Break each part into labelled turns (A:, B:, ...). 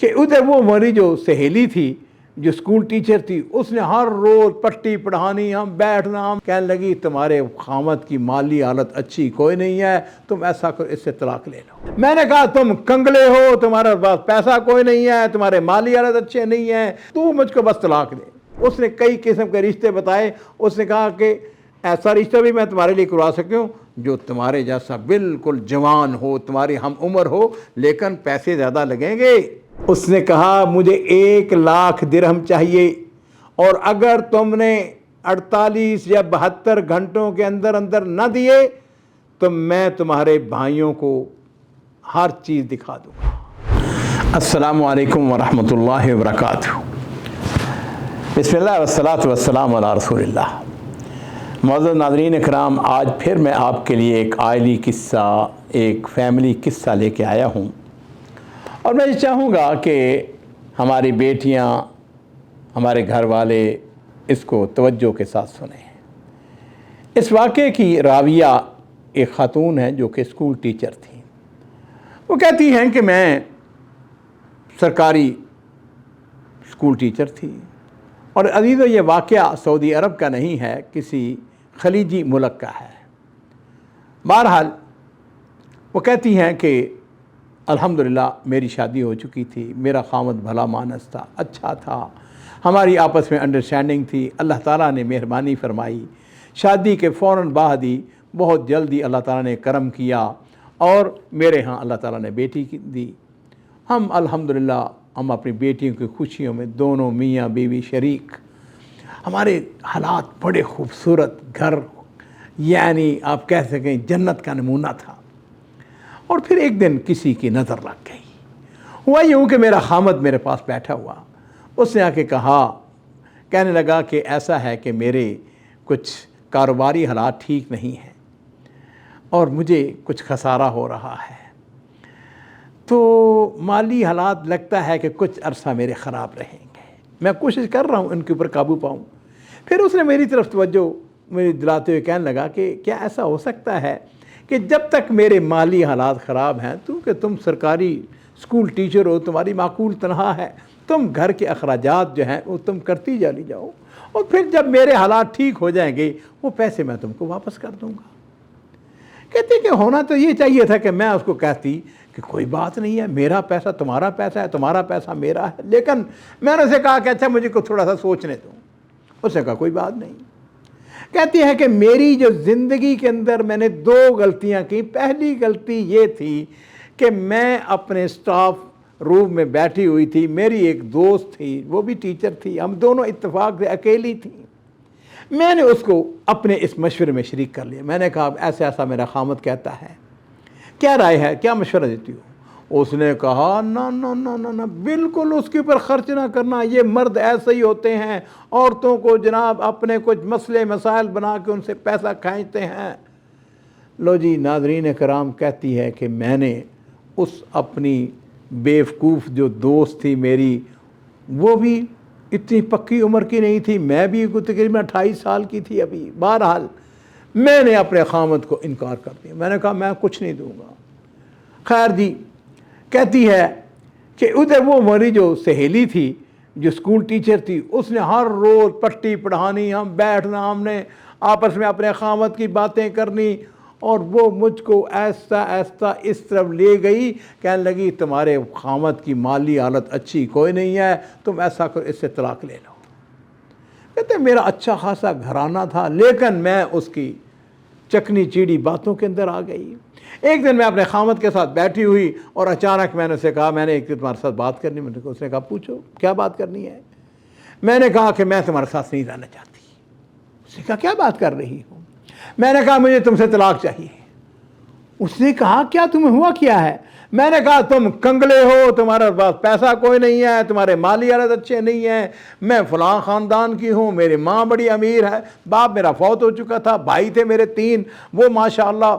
A: کہ ادھر وہ ہماری جو سہیلی تھی جو اسکول ٹیچر تھی اس نے ہر روز پٹی پڑھانی، ہم بیٹھنا، ہم کہنے لگی تمہارے خامد کی مالی حالت اچھی کوئی نہیں ہے، تم ایسا کرو اس سے طلاق لے لو۔ میں نے کہا تم کنگلے ہو، تمہارے پاس پیسہ کوئی نہیں ہے، تمہارے مالی حالت اچھے نہیں ہیں، تو مجھ کو بس طلاق دے۔ اس نے کئی قسم کے رشتے بتائے، اس نے کہا کہ ایسا رشتہ بھی میں تمہارے لیے کروا سکتی ہوں جو تمہارے جیسا بالکل جوان ہو، تمہاری ہم عمر ہو، لیکن پیسے زیادہ لگیں گے۔ اس نے کہا مجھے 1,00,000 درہم چاہیے، اور اگر تم نے 48 یا 72 گھنٹوں کے اندر اندر نہ دیے تو میں تمہارے بھائیوں کو ہر چیز دکھا دوں گا۔ السلام علیکم ورحمۃ اللہ وبرکاتہ۔ بسم اللہ والصلاۃ والسلام علی رسول اللہ۔ معزز ناظرین اکرام، آج پھر میں آپ کے لیے ایک عائلی قصہ، ایک فیملی قصہ لے کے آیا ہوں، اور میں یہ چاہوں گا کہ ہماری بیٹیاں، ہمارے گھر والے اس کو توجہ کے ساتھ سنیں۔ اس واقعے کی راویہ ایک خاتون ہے جو کہ اسکول ٹیچر تھی۔ وہ کہتی ہیں کہ میں سرکاری اسکول ٹیچر تھی، اور عزیزو یہ واقعہ سعودی عرب کا نہیں ہے، کسی خلیجی ملک کا ہے۔ بہرحال وہ کہتی ہیں کہ الحمدللہ میری شادی ہو چکی تھی، میرا خامد بھلا مانس تھا، اچھا تھا، ہماری آپس میں انڈرسٹینڈنگ تھی۔ اللہ تعالیٰ نے مہربانی فرمائی، شادی کے فوراً بعد ہی بہت جلدی اللہ تعالیٰ نے کرم کیا، اور میرے ہاں اللہ تعالیٰ نے بیٹی دی۔ ہم الحمدللہ ہم اپنی بیٹیوں کی خوشیوں میں دونوں میاں بیوی شریک، ہمارے حالات بڑے خوبصورت، گھر یعنی آپ کہہ سکیں جنت کا نمونہ تھا۔ اور پھر ایک دن کسی کی نظر لگ گئی۔ ہوا یوں کہ میرا خامد میرے پاس بیٹھا ہوا، اس نے آ کے کہنے لگا کہ ایسا ہے کہ میرے کچھ کاروباری حالات ٹھیک نہیں ہیں، اور مجھے کچھ خسارہ ہو رہا ہے، تو مالی حالات لگتا ہے کہ کچھ عرصہ میرے خراب رہیں گے، میں کوشش کر رہا ہوں ان کے اوپر قابو پاؤں۔ پھر اس نے میری طرف توجہ میری دلاتے ہوئے کہنے لگا کہ کیا ایسا ہو سکتا ہے کہ جب تک میرے مالی حالات خراب ہیں، کہ تم سرکاری اسکول ٹیچر ہو، تمہاری معقول تنخواہ ہے، تم گھر کے اخراجات جو ہیں وہ تم کرتی چلی جاؤ، اور پھر جب میرے حالات ٹھیک ہو جائیں گے وہ پیسے میں تم کو واپس کر دوں گا۔ کہتی کہ ہونا تو یہ چاہیے تھا کہ میں اس کو کہتی کہ کوئی بات نہیں ہے، میرا پیسہ تمہارا پیسہ ہے، تمہارا پیسہ میرا ہے، لیکن میں نے اسے کہا کہ اچھا مجھے کو تھوڑا سا سوچنے دو۔ اس نے کہا کوئی بات نہیں۔ کہتی ہے کہ میری جو زندگی کے اندر میں نے 2 غلطیاں کی۔ پہلی غلطی یہ تھی کہ میں اپنے سٹاف روم میں بیٹھی ہوئی تھی، میری ایک دوست تھی، وہ بھی ٹیچر تھی، ہم دونوں اتفاق سے اکیلی تھیں۔ میں نے اس کو اپنے اس مشورے میں شریک کر لیا۔ میں نے کہا ایسا ایسا میرا خامد کہتا ہے، کیا رائے ہے، کیا مشورہ دیتی ہو؟ اس نے کہا نہ نہ نہ نہ نہ، بالکل اس کے اوپر خرچ نہ کرنا، یہ مرد ایسے ہی ہوتے ہیں، عورتوں کو جناب اپنے کچھ مسئلے مسائل بنا کے ان سے پیسہ کھینچتے ہیں۔ لو جی ناظرین کرام، کہتی ہے کہ میں نے اس اپنی بیوقوف جو دوست تھی میری، وہ بھی اتنی پکی عمر کی نہیں تھی، میں بھی تقریباً 28 سال کی تھی ابھی۔ بہرحال میں نے اپنے خامد کو انکار کر دیا، میں نے کہا میں کچھ نہیں دوں گا۔ خیر جی، کہتی ہے کہ ادھر وہ ہماری جو سہیلی تھی جو اسکول ٹیچر تھی اس نے ہر روز پٹی پڑھانی، ہم بیٹھنا، ہم نے آپس میں اپنے خامد کی باتیں کرنی، اور وہ مجھ کو ایسا ایسا اس طرف لے گئی، کہنے لگی تمہارے خامد کی مالی حالت اچھی کوئی نہیں ہے، تم ایسا کرو اس سے طلاق لے لو۔ کہتے میرا اچھا خاصا گھرانہ تھا، لیکن میں اس کی چکنی چیڑی باتوں کے اندر آ گئی۔ ایک دن میں اپنے خامد کے ساتھ بیٹھی ہوئی، اور اچانک میں نے اسے کہا میں نے ایک دن تمہارے ساتھ بات کرنی ہے۔ اس نے کہا پوچھو کیا بات کرنی ہے؟ میں نے کہا کہ میں تمہارے ساتھ نہیں رہنا چاہتی۔ اس نے کہا کیا بات کر رہی ہوں؟ میں نے کہا مجھے تم سے طلاق چاہیے۔ اس نے کہا کیا تمہیں ہوا کیا ہے؟ میں نے کہا تم کنگلے ہو، تمہارے پاس پیسہ کوئی نہیں ہے، تمہارے مالی حالت اچھے نہیں ہیں، میں فلاں خاندان کی ہوں، میری ماں بڑی امیر ہے، باپ میرا فوت ہو چکا تھا، بھائی تھے میرے 3، وہ ماشاءاللہ۔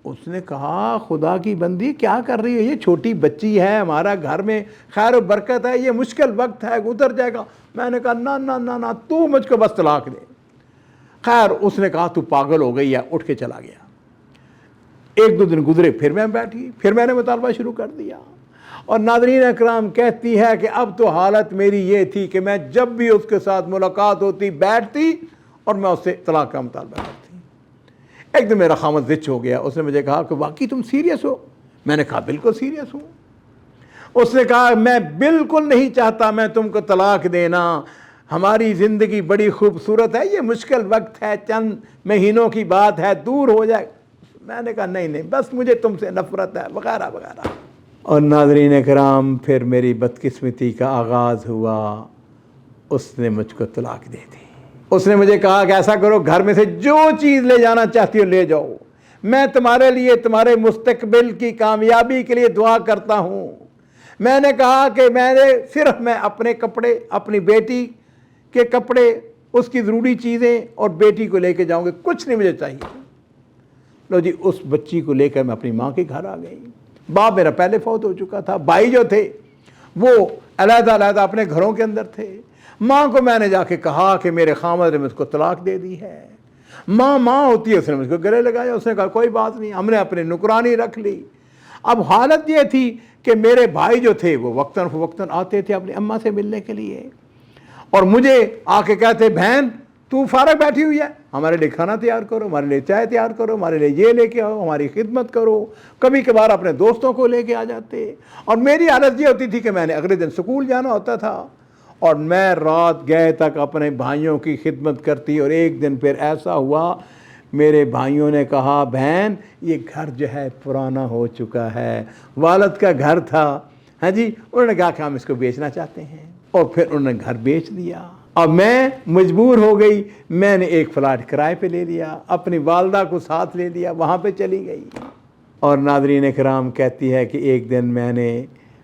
A: اس نے کہا خدا کی بندی کیا کر رہی ہے، یہ چھوٹی بچی ہے، ہمارا گھر میں خیر و برکت ہے، یہ مشکل وقت ہے، اتر جائے گا۔ میں نے کہا نہ نہ نہ نہ، تو مجھ کو بس طلاق دے۔ خیر اس نے کہا تو پاگل ہو گئی ہے، اٹھ کے چلا گیا۔ 1-2 دن گزرے، پھر میں بیٹھی، پھر میں نے مطالبہ شروع کر دیا، اور ناظرین اکرام کہتی ہے کہ اب تو حالت میری یہ تھی کہ میں جب بھی اس کے ساتھ ملاقات ہوتی بیٹھتی اور میں اس سے طلاق کا مطالبہ کرتی۔ ایک دن میرا خامد زچ ہو گیا، اس نے مجھے کہا کہ واقعی تم سیریس ہو؟ میں نے کہا بالکل سیریس ہوں۔ اس نے کہا میں بالکل نہیں چاہتا میں تم کو طلاق دینا، ہماری زندگی بڑی خوبصورت ہے، یہ مشکل وقت ہے، چند مہینوں کی بات ہے، دور ہو جائے۔ میں نے کہا نہیں بس مجھے تم سے نفرت ہے وغیرہ وغیرہ۔ اور ناظرین کرام پھر میری بدقسمتی کا آغاز ہوا، اس نے مجھ کو طلاق دے دی۔ اس نے مجھے کہا کہ ایسا کرو گھر میں سے جو چیز لے جانا چاہتی ہو لے جاؤ، میں تمہارے لیے تمہارے مستقبل کی کامیابی کے لیے دعا کرتا ہوں۔ میں نے کہا کہ میں اپنے کپڑے، اپنی بیٹی کے کپڑے، اس کی ضروری چیزیں اور بیٹی کو لے کے جاؤں گے، کچھ نہیں مجھے چاہیے۔ لو جی، اس بچی کو لے کر میں اپنی ماں کے گھر آ گئی۔ باپ میرا پہلے فوت ہو چکا تھا، بھائی جو تھے وہ علیحدہ علیحدہ اپنے گھروں کے اندر تھے۔ ماں کو میں نے جا کے کہا کہ میرے خامد نے مجھ کو طلاق دے دی ہے۔ ماں ہوتی ہے، اس نے مجھ کو گلے لگایا، اس نے کہا کوئی بات نہیں، ہم نے اپنی نکرانی رکھ لی۔ اب حالت یہ تھی کہ میرے بھائی جو تھے وہ وقتاً فوقتاً آتے تھے اپنی اماں سے ملنے کے لیے، اور مجھے آ کے کہتے بہن تو فارغ بیٹھی ہوئی ہے، ہمارے لیے کھانا تیار کرو، ہمارے لیے چائے تیار کرو، ہمارے لیے یہ لے کے آؤ، ہماری خدمت کرو۔ کبھی کبھار اپنے دوستوں کو لے کے آ جاتے، اور میری حالت یہ ہوتی تھی کہ میں نے اگلے دن سکول جانا ہوتا تھا، اور میں رات گئے تک اپنے بھائیوں کی خدمت کرتی۔ اور ایک دن پھر ایسا ہوا، میرے بھائیوں نے کہا بہن یہ گھر جو ہے پرانا ہو چکا ہے، والد کا گھر تھا، ہاں جی، انہوں نے کہا کہ ہم اس کو بیچنا چاہتے ہیں، اور پھر انہوں نے گھر بیچ دیا۔ اب میں مجبور ہو گئی، میں نے ایک فلیٹ کرائے پہ لے لیا، اپنی والدہ کو ساتھ لے لیا، وہاں پہ چلی گئی۔ اور ناظرین کرام کہتی ہے کہ ایک دن میں نے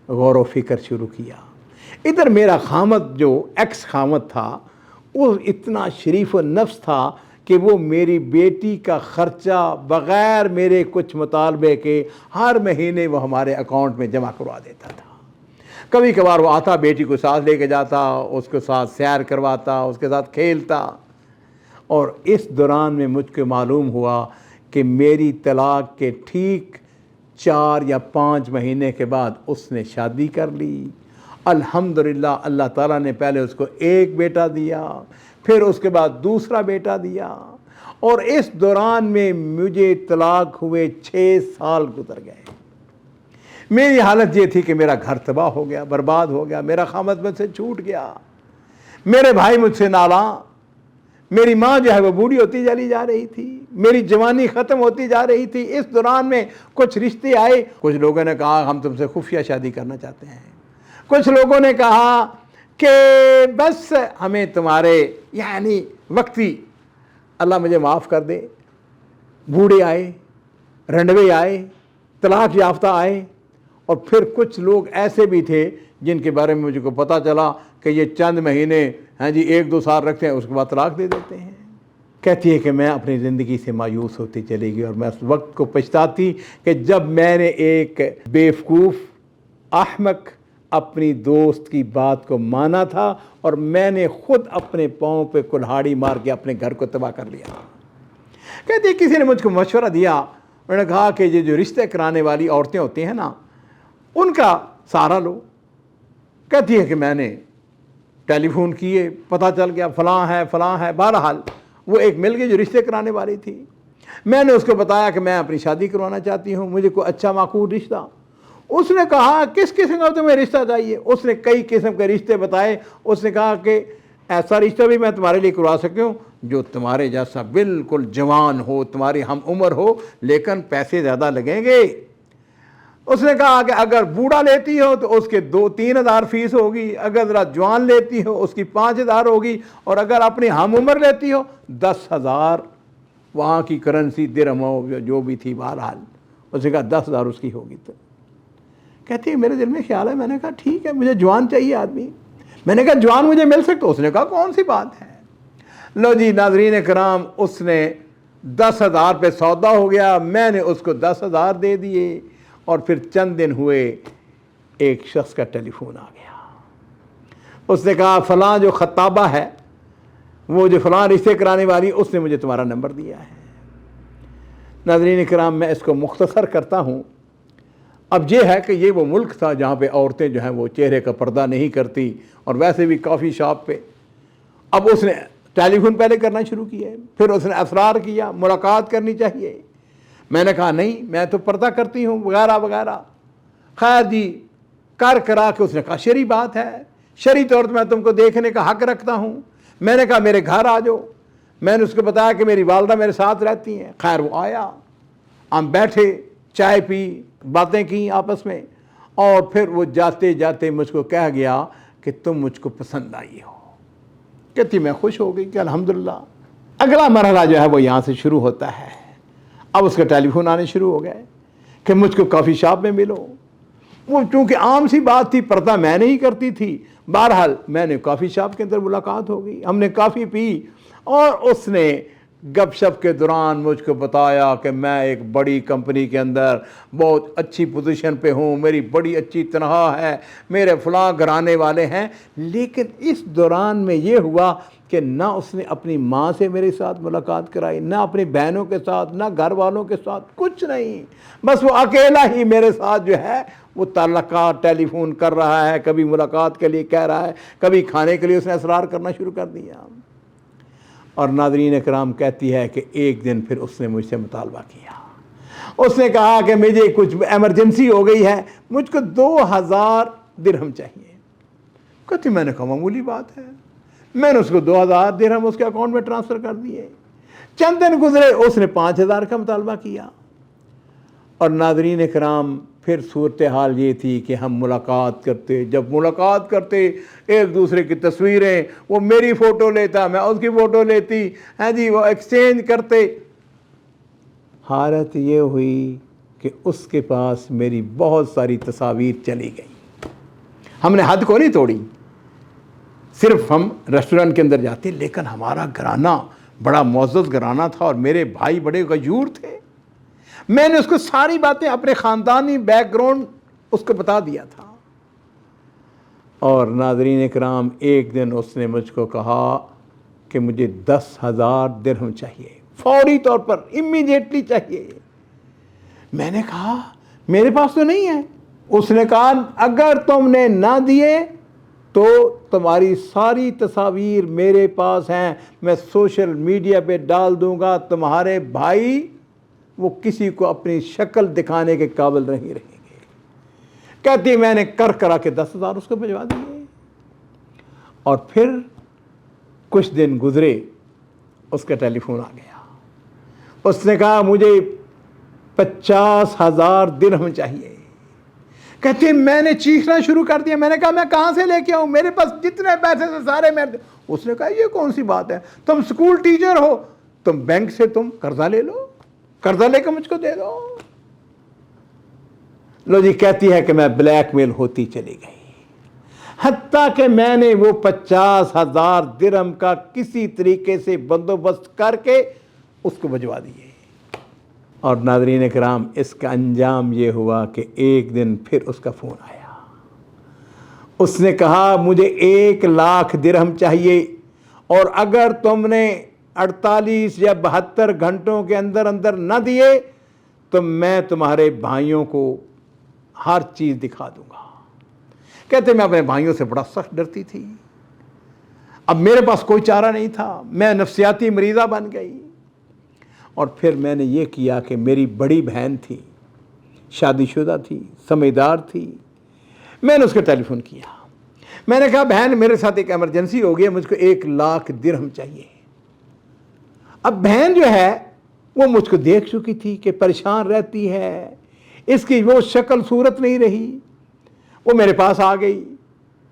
A: غور و فکر شروع کیا۔ ادھر میرا خامد جو ایکس خامد تھا وہ اتنا شریف النفس تھا کہ وہ میری بیٹی کا خرچہ بغیر میرے کچھ مطالبے کے ہر مہینے وہ ہمارے اکاؤنٹ میں جمع کروا دیتا تھا۔ کبھی کبھار وہ آتا، بیٹی کو ساتھ لے کے جاتا، اس کے ساتھ سیر کرواتا، اس کے ساتھ کھیلتا۔ اور اس دوران میں مجھ کو معلوم ہوا کہ میری طلاق کے ٹھیک 4 یا 5 مہینے کے بعد اس نے شادی کر لی۔ الحمدللہ اللہ تعالیٰ نے پہلے اس کو ایک بیٹا دیا، پھر اس کے بعد دوسرا بیٹا دیا، اور اس دوران میں مجھے طلاق ہوئے 6 سال گزر گئے۔ میری حالت یہ تھی کہ میرا گھر تباہ ہو گیا، برباد ہو گیا، میرا خامد مجھ سے چھوٹ گیا، میرے بھائی مجھ سے نالاں، میری ماں جو ہے وہ بوڑھی ہوتی چلی جا رہی تھی، میری جوانی ختم ہوتی جا رہی تھی۔ اس دوران میں کچھ رشتے آئے، کچھ لوگوں نے کہا ہم تم سے خفیہ شادی کرنا چاہتے ہیں، کچھ لوگوں نے کہا کہ بس ہمیں تمہارے یعنی وقتی، اللہ مجھے معاف کر دے، بوڑھے آئے، رنڈوے آئے، طلاق یافتہ آئے، اور پھر کچھ لوگ ایسے بھی تھے جن کے بارے میں مجھے کو پتہ چلا کہ یہ چند مہینے، ہاں جی، 1-2 سال رکھتے ہیں، اس کے بعد طلاق دے دیتے ہیں۔ کہتی ہے کہ میں اپنی زندگی سے مایوس ہوتی چلی گئی، اور میں اس وقت کو پچھتاتی کہ جب میں نے ایک بیوقوف احمق اپنی دوست کی بات کو مانا تھا، اور میں نے خود اپنے پاؤں پہ کلہاڑی مار کے اپنے گھر کو تباہ کر لیا۔ کہتی ہے کسی نے مجھ کو مشورہ دیا، انہوں نے کہا کہ یہ جو رشتے کرانے والی عورتیں ہوتی ہیں نا، ان کا سہارا لو۔ کہتی ہے کہ میں نے ٹیلی فون کیے، پتہ چل گیا فلاں ہے، بہرحال وہ ایک مل گئی جو رشتے کرانے والی تھی۔ میں نے اس کو بتایا کہ میں اپنی شادی کروانا چاہتی ہوں، مجھے کوئی اچھا معقول رشتہ۔ اس نے کہا کس قسم کا تمہیں رشتہ چاہیے؟ اس نے کئی قسم کے رشتے بتائے۔ اس نے کہا کہ ایسا رشتہ بھی میں تمہارے لیے کروا سکتی ہوں جو تمہارے جیسا بالکل جوان ہو، تمہاری ہم عمر ہو، لیکن پیسے زیادہ لگیں گے۔ اس نے کہا کہ اگر بوڑھا لیتی ہو تو اس کے 2-3 ہزار فیس ہوگی، اگر ذرا جوان لیتی ہو اس کی 5,000 ہوگی، اور اگر اپنی ہم عمر لیتی ہو 10,000 وہاں کی کرنسی درہم ہو جو بھی تھی، بہرحال اس نے کہا 10,000 اس کی ہوگی۔ تو کہتی ہے میرے دل میں خیال ہے، میں نے کہا ٹھیک ہے، مجھے جوان چاہیے آدمی۔ میں نے کہا جوان مجھے مل سکتا؟ اس نے کہا کون سی بات ہے۔ لو جی ناظرین کرام، اس نے 10,000 پہ سودا ہو گیا، میں نے اس کو 10,000 دے دیے، اور پھر چند دن ہوئے ایک شخص کا ٹیلی فون آ گیا۔ اس نے کہا فلاں جو خطابہ ہے، وہ جو فلاں رشتے کرانے والی، اس نے مجھے تمہارا نمبر دیا ہے۔ ناظرین کرام، میں اس کو مختصر کرتا ہوں۔ اب یہ ہے کہ یہ وہ ملک تھا جہاں پہ عورتیں جو ہیں وہ چہرے کا پردہ نہیں کرتی، اور ویسے بھی کافی شاپ پہ اب اس نے ٹیلی فون پہلے کرنا شروع کیا، پھر اس نے اصرار کیا ملاقات کرنی چاہیے۔ میں نے کہا نہیں، میں تو پردہ کرتی ہوں وغیرہ وغیرہ۔ خیر جی کرا کے اس نے کہا شرعی بات ہے، شرعی طور پر میں تم کو دیکھنے کا حق رکھتا ہوں۔ میں نے کہا میرے گھر آ جاؤ۔ میں نے اس کو بتایا کہ میری والدہ میرے ساتھ رہتی ہیں۔ خیر وہ آیا، ہم بیٹھے، چائے پی، باتیں کی آپس میں، اور پھر وہ جاتے جاتے مجھ کو کہہ گیا کہ تم مجھ کو پسند آئی ہو۔ کہتی میں خوش ہو گئی کہ الحمدللہ۔ اگلا مرحلہ جو ہے وہ یہاں سے شروع ہوتا ہے۔ اب اس کا ٹیلی فون آنے شروع ہو گئے کہ مجھ کو کافی شاپ میں ملو۔ وہ چونکہ عام سی بات تھی، پردہ میں نہیں کرتی تھی، بہرحال میں نے کافی شاپ کے اندر ملاقات ہو گئی، ہم نے کافی پی، اور اس نے گپ شپ کے دوران مجھ کو بتایا کہ میں ایک بڑی کمپنی کے اندر بہت اچھی پوزیشن پہ ہوں، میری بڑی اچھی تنخواہ ہے، میرے فلاں گھرانے والے ہیں۔ لیکن اس دوران میں یہ ہوا کہ نہ اس نے اپنی ماں سے میرے ساتھ ملاقات کرائی، نہ اپنی بہنوں کے ساتھ، نہ گھر والوں کے ساتھ، کچھ نہیں۔ بس وہ اکیلا ہی میرے ساتھ جو ہے وہ تعلقات ٹیلی فون کر رہا ہے، کبھی ملاقات کے لیے کہہ رہا ہے، کبھی کھانے کے لیے اس نے اصرار کرنا شروع کر دیا۔ اور ناظرین کرام کہتی ہے کہ ایک دن پھر اس نے مجھ سے مطالبہ کیا، اس نے کہا کہ مجھے کچھ ایمرجنسی ہو گئی ہے، مجھ کو 2000 درہم چاہیے۔ کہتی میں نے کہا معمولی بات ہے۔ میں نے اس کو 2000 درہم اس کے اکاؤنٹ میں ٹرانسفر کر دیے۔ چند دن گزرے، اس نے 5000 کا مطالبہ کیا۔ اور ناظرین کرام پھر صورتحال یہ تھی کہ ہم ملاقات کرتے، جب ملاقات کرتے ایک دوسرے کی تصویریں، وہ میری فوٹو لیتا، میں اس کی فوٹو لیتی، ہاں جی، وہ ایکسچینج کرتے۔ حالت یہ ہوئی کہ اس کے پاس میری بہت ساری تصاویر چلی گئی۔ ہم نے حد کو نہیں توڑی، صرف ہم ریسٹورنٹ کے اندر جاتے، لیکن ہمارا گھرانہ بڑا معزز گھرانہ تھا، اور میرے بھائی بڑے غیور تھے۔ میں نے اس کو ساری باتیں، اپنے خاندانی بیک گراؤنڈ اس کو بتا دیا تھا۔ اور ناظرین اکرام ایک دن اس نے مجھ کو کہا کہ مجھے 10,000 درہم چاہیے، فوری طور پر، امیڈیٹلی چاہیے۔ میں نے کہا میرے پاس تو نہیں ہے۔ اس نے کہا اگر تم نے نہ دیے تو تمہاری ساری تصاویر میرے پاس ہیں، میں سوشل میڈیا پہ ڈال دوں گا، تمہارے بھائی وہ کسی کو اپنی شکل دکھانے کے قابل نہیں رہیں گے۔ کہتی میں نے کرا کے 10,000 اس کو بھجوا دیے۔ اور پھر کچھ دن گزرے، اس کا ٹیلی فون آ گیا۔ اس نے کہا مجھے 50,000 درہم چاہیے۔ کہتے میں نے چیخنا شروع کر دیا۔ میں نے کہا میں کہاں سے لے کے آؤں، میرے پاس جتنے پیسے تھے سارے میرے۔ اس نے کہا یہ کون سی بات ہے، تم سکول ٹیچر ہو، تم بینک سے تم قرضہ لے لو، قرضہ لے کے مجھ کو دے دو۔ لو جی، کہتی ہے کہ میں بلیک میل ہوتی چلی گئی، حتیٰ کہ میں نے وہ 50,000 درہم کا کسی طریقے سے بندوبست کر کے اس کو بھجوا دیے۔ اور ناظرین کرام اس کا انجام یہ ہوا کہ ایک دن پھر اس کا فون آیا۔ اس نے کہا مجھے 1,00,000 درہم چاہیے، اور اگر تم نے 48 یا 72 گھنٹوں کے اندر اندر نہ دیے تو میں تمہارے بھائیوں کو ہر چیز دکھا دوں گا۔ کہتے میں اپنے بھائیوں سے بڑا سخت ڈرتی تھی، اب میرے پاس کوئی چارہ نہیں تھا، میں نفسیاتی مریضہ بن گئی۔ اور پھر میں نے یہ کیا کہ میری بڑی بہن تھی، شادی شدہ تھی، سمجھدار تھی، میں نے اس کو ٹیلی فون کیا۔ میں نے کہا بہن میرے ساتھ ایک ایمرجنسی ہو گئی ہے، مجھ کو 1,00,000 درہم چاہیے۔ اب بہن جو ہے وہ مجھ کو دیکھ چکی تھی کہ پریشان رہتی ہے، اس کی وہ شکل صورت نہیں رہی، وہ میرے پاس آ گئی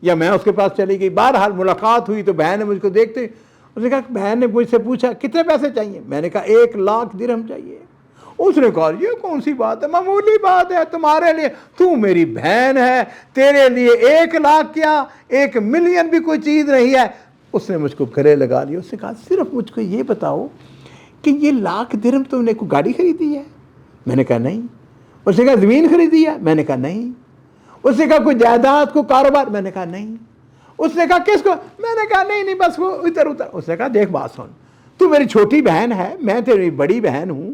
A: یا میں اس کے پاس چلی گئی۔ بہرحال ملاقات ہوئی تو بہن نے مجھ کو دیکھتے، اس نے کہا بہن نے مجھ سے پوچھا کتنے پیسے چاہیے۔ میں نے کہا 1,00,000 درہم چاہیے۔ اس نے کہا یہ کون سی بات ہے، معمولی بات ہے تمہارے لیے، تو میری بہن ہے، تیرے لیے 1,00,000 کیا 1,000,000 بھی کوئی چیز نہیں ہے۔ اس نے مجھ کو گلے لگا لیا۔ اس نے کہا صرف مجھ کو یہ بتاؤ کہ یہ 1,00,000 درہم تم نے کوئی گاڑی خریدی ہے؟ میں نے کہا نہیں۔ اس نے کہا زمین خریدی ہے؟ میں نے کہا نہیں۔ اس نے کہا کوئی جائیداد کو کاروبار؟ میں نے کہا نہیں۔ اس نے کہا کس کو؟ میں نے کہا نہیں بس وہ ادھر ادھر۔ اس نے کہا دیکھ بات سن، تو میری چھوٹی بہن ہے، میں تیری بڑی بہن ہوں،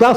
A: 10